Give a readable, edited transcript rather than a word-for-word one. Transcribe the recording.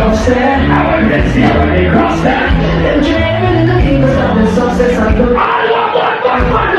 upset. I want to see when they cross that. Them dreaming in the king's of the success of the I want one.